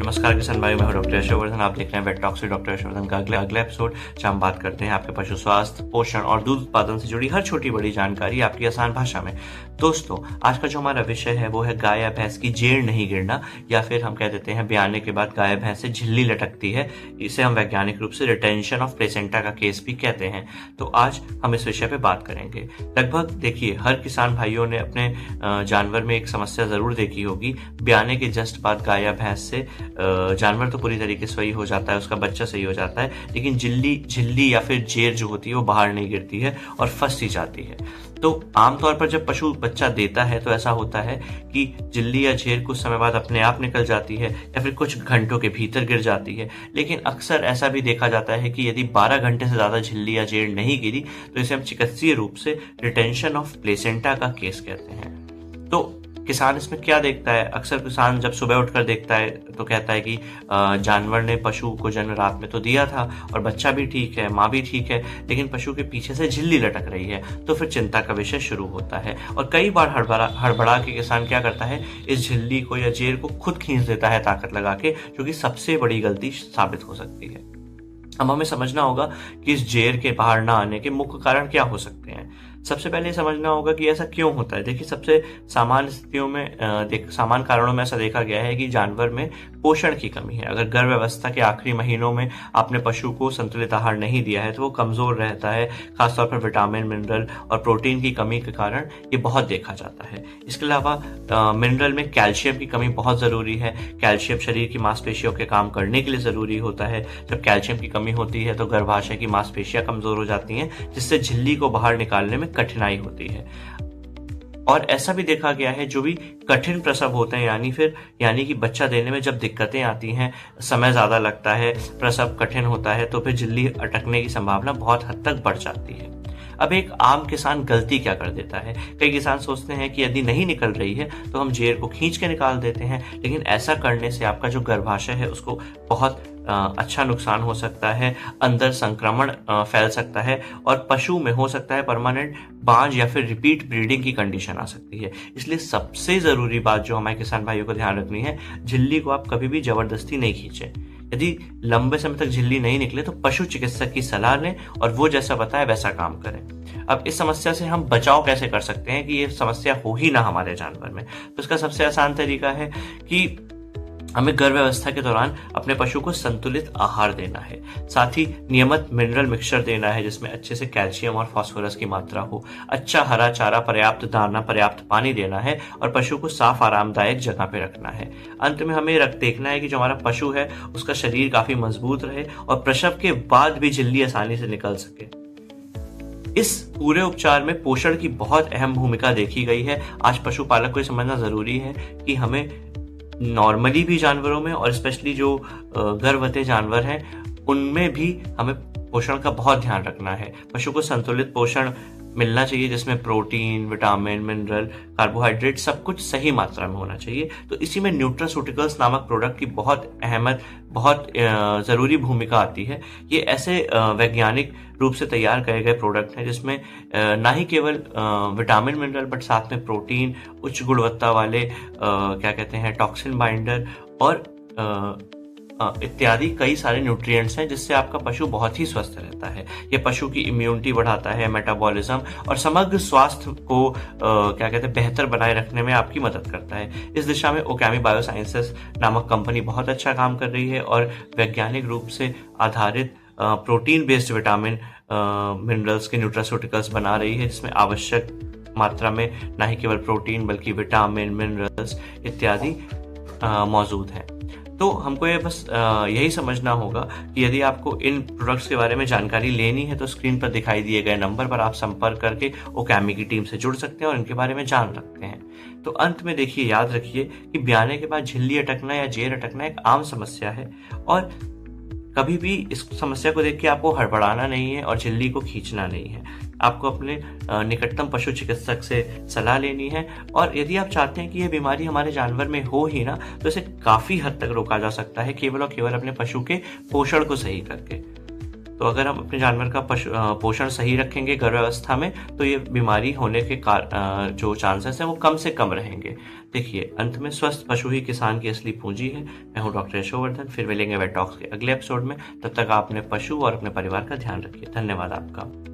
नमस्कार किसान भाई, मैं हूं डॉक्टर यशवर्धन। आप देख रहे हैं vet talks with doctor Yashvardhan का अगला एपिसोड, जहां हम बात करते हैं आपके पशु स्वास्थ्य, पोषण और दूध उत्पादन से जुड़ी हर छोटी बड़ी जानकारी आपकी आसान भाषा में। दोस्तों, आज का जो हमारा विषय है वो है गाय या भैंस की जेड़ नहीं गिरना, या फिर हम कह देते हैं ब्याने के बाद गाय भैंस से झिल्ली लटकती है। इसे हम वैज्ञानिक रूप से रिटेंशन ऑफ प्लेसेंटा का केस भी कहते हैं। तो आज हम इस विषय पे बात करेंगे। लगभग देखिए, हर किसान भाइयों ने अपने जानवर में एक समस्या जरूर देखी होगी। ब्याने के जस्ट बाद गाय या भैंस से जानवर तो पूरी तरीके से सही हो जाता है, उसका बच्चा सही हो जाता है, लेकिन झिल्ली या फिर जेर जो होती है वो बाहर नहीं गिरती है और फंस ही जाती है। तो आमतौर पर जब पशु बच्चा देता है तो ऐसा होता है कि झिल्ली या जेर कुछ समय बाद अपने आप निकल जाती है या फिर कुछ घंटों के भीतर गिर जाती है। लेकिन अक्सर ऐसा भी देखा जाता है कि यदि 12 घंटे से ज्यादा झिल्ली या जेर नहीं गिरी तो इसे हम चिकित्सीय रूप से रिटेंशन ऑफ प्लेसेंटा का केस कहते हैं। तो किसान इसमें क्या देखता है? अक्सर किसान जब सुबह उठकर देखता है तो कहता है कि जानवर ने पशु को जन्म रात में तो दिया था और बच्चा भी ठीक है, माँ भी ठीक है, लेकिन पशु के पीछे से झिल्ली लटक रही है। तो फिर चिंता का विषय शुरू होता है और कई बार हड़बड़ा के किसान क्या करता है, इस झिल्ली को या जेर को खुद खींच देता है ताकत लगा के, जो कि सबसे बड़ी गलती साबित हो सकती है। अब हमें समझना होगा कि इस जेर के बाहर ना आने के मुख्य कारण क्या हो सकते हैं। सबसे पहले समझना होगा कि ऐसा क्यों होता है। देखिए, सबसे सामान्य स्थितियों में सामान्य कारणों में ऐसा देखा गया है कि जानवर में पोषण की कमी है। अगर गर्भावस्था के आखिरी महीनों में आपने पशु को संतुलित आहार नहीं दिया है तो वो कमजोर रहता है, खासतौर पर विटामिन, मिनरल और प्रोटीन की कमी के कारण ये बहुत देखा जाता है। इसके अलावा मिनरल में कैल्शियम की कमी बहुत जरूरी है। कैल्शियम शरीर की मांसपेशियों के काम करने के लिए जरूरी होता है। जब कैल्शियम की कमी होती है तो गर्भाशय की मांसपेशियां कमजोर हो जाती हैं, जिससे झिल्ली को बाहर निकालने में कठिनाई होती है। और ऐसा भी देखा गया है, जो भी कठिन प्रसव होते हैं यानी कि बच्चा देने में जब दिक्कतें आती हैं, समय ज्यादा लगता है, प्रसव कठिन होता है, तो फिर झिल्ली अटकने की संभावना बहुत हद तक बढ़ जाती है। अब एक आम किसान गलती क्या कर देता है? कई किसान सोचते हैं कि यदि नहीं निकल रही है तो हम जेर को खींच के निकाल देते हैं, लेकिन ऐसा करने से आपका जो गर्भाशय है उसको बहुत अच्छा नुकसान हो सकता है, अंदर संक्रमण फैल सकता है और पशु में हो सकता है परमानेंट बांझ या फिर रिपीट ब्रीडिंग की कंडीशन आ सकती है। इसलिए सबसे जरूरी बात जो हमारे किसान भाइयों को ध्यान रखनी है, झिल्ली को आप कभी भी जबरदस्ती नहीं खींचे। यदि लंबे समय तक झिल्ली नहीं निकले तो पशु चिकित्सक की सलाह लें और वो जैसा बताए वैसा काम करें। अब इस समस्या से हम बचाव कैसे कर सकते हैं कि ये समस्या हो ही ना हमारे जानवर में? तो इसका सबसे आसान तरीका है कि हमें गर्भावस्था के दौरान अपने पशु को संतुलित आहार देना है। साथ ही नियमित मिनरल मिक्सचर देना है जिसमें अच्छे से कैल्शियम और फास्फोरस की मात्रा हो। अच्छा हरा चारा, पर्याप्त दाना, पर्याप्त पानी देना है और पशु को साफ आरामदायक जगह पे रखना है। अंत में हमें देखना है कि जो हमारा पशु है उसका शरीर काफी मजबूत रहे और प्रसव के बाद भी झिल्ली आसानी से निकल सके। इस पूरे उपचार में पोषण की बहुत अहम भूमिका देखी गई है। आज पशुपालक को ये समझना जरूरी है कि हमें नॉर्मली भी जानवरों में और स्पेशली जो गर्भवती जानवर हैं उनमें भी हमें पोषण का बहुत ध्यान रखना है। पशु को संतुलित पोषण मिलना चाहिए जिसमें प्रोटीन, विटामिन, मिनरल, कार्बोहाइड्रेट सब कुछ सही मात्रा में होना चाहिए। तो इसी में न्यूट्रास्यूटिकल्स नामक प्रोडक्ट की बहुत जरूरी भूमिका आती है। ये ऐसे वैज्ञानिक रूप से तैयार किए गए प्रोडक्ट हैं जिसमें ना ही केवल विटामिन, मिनरल बट साथ में प्रोटीन, उच्च गुणवत्ता वाले क्या कहते हैं टॉक्सिन बाइंडर और इत्यादि कई सारे न्यूट्रिएंट्स हैं जिससे आपका पशु बहुत ही स्वस्थ रहता है। ये पशु की इम्यूनिटी बढ़ाता है, मेटाबॉलिज्म और समग्र स्वास्थ्य को क्या कहते हैं बेहतर बनाए रखने में आपकी मदद करता है। इस दिशा में ओकामी बायोसाइंसेस नामक कंपनी बहुत अच्छा काम कर रही है और वैज्ञानिक रूप से आधारित प्रोटीन बेस्ड विटामिन, मिनरल्स के न्यूट्रास्यूटिकल्स बना रही है, जिसमें आवश्यक मात्रा में न ही केवल प्रोटीन बल्कि विटामिन, मिनरल्स इत्यादि मौजूद हैं। तो हमको ये बस यही समझना होगा कि यदि आपको इन प्रोडक्ट्स के बारे में जानकारी लेनी है तो स्क्रीन पर दिखाई दिए गए नंबर पर आप संपर्क करके ओकामी की टीम से जुड़ सकते हैं और इनके बारे में जान सकते हैं। तो अंत में देखिए, याद रखिए कि ब्याने के बाद झिल्ली अटकना या जेर अटकना एक आम समस्या है और कभी भी इस समस्या को देख के आपको हड़बड़ाना नहीं है और झिल्ली को खींचना नहीं है। आपको अपने निकटतम पशु चिकित्सक से सलाह लेनी है और यदि आप चाहते हैं कि यह बीमारी हमारे जानवर में हो ही ना तो इसे काफी हद तक रोका जा सकता है केवल और केवल अपने पशु के पोषण को सही करके। तो अगर हम अपने जानवर का पोषण सही रखेंगे गर्भावस्था में, तो ये बीमारी होने के जो चांसेस हैं वो कम से कम रहेंगे। देखिए, अंत में स्वस्थ पशु ही किसान की असली पूंजी है। मैं हूँ डॉक्टर यशोवर्धन। फिर मिलेंगे वेट टॉक्स के अगले एपिसोड में। तब तक आप अपने पशु और अपने परिवार का ध्यान रखिए। धन्यवाद आपका।